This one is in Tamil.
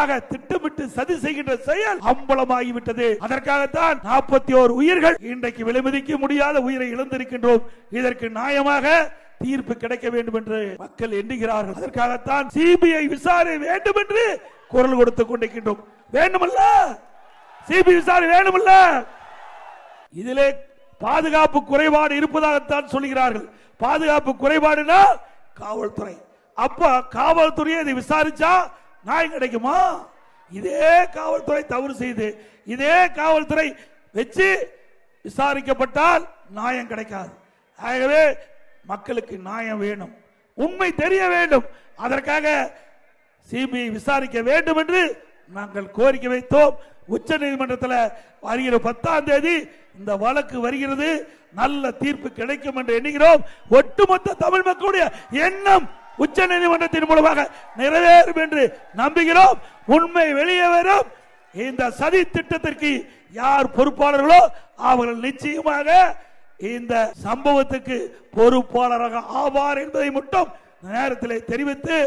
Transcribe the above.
இதற்காக திட்டமிட்டு சதி செய்கின்ற செயல் அம்பலமாகிவிட்டது. அதற்காகத்தான் 41 உயிர்கள் இன்றைக்கு விலைமதிக்க முடியாத உயிரை இழந்திருக்கின்றோம். இதற்கு நியாயமாக தீர்ப்பு கிடைக்க வேண்டும் என்று மக்கள் எண்ணுகிறார்கள். அதற்காகத்தான் சிபிஐ விசாரணை வேண்டும் என்று குரல் கொடுத்துக் கொண்டிருக்கின்றோம். வேண்டுமல்ல, சிபிஐ விசாரணை வேண்டுமல்ல. இதிலே பாதுகாப்பு குறைபாடு இருப்பதாகத்தான் சொல்கிறார்கள். பாதுகாப்பு குறைபாடுனா காவல்துறை. அப்ப காவல்துறையை இதை விசாரிச்சா நியாயம் கிடைக்குமா? இதே காவல்துறை தவறு செய்து இதே காவல்துறை வச்சு விசாரிக்கப்பட்டால் நியாயம் கிடைக்காது. ஆகவே மக்களுக்கு நியாயம் வேணும், உண்மை தெரிய வேண்டும். அதற்காக சிபிஐ விசாரிக்க வேண்டும் என்று நாங்கள் கோரிக்கை வைத்தோம். உச்ச நீதிமன்றத்தில் வருகிற 10ஆம் தேதி இந்த வழக்கு வருகிறது. நல்ல தீர்ப்பு கிடைக்கும் என்று எண்ணுகிறோம். ஒட்டுமொத்த தமிழ் மக்களுடைய எண்ணம் உச்ச நீதிமன்றத்தின் மூலமாக நிறைவேறும் என்று நம்புகிறோம். உண்மை வெளியே வரும். இந்த சதி திட்டத்திற்கு யார் பொறுப்பாளர்களோ அவர்கள் நிச்சயமாக இந்த சம்பவத்துக்கு பொறுப்பாளராக ஆவார் என்பதை மட்டும் நேரத்தில் தெரிவித்து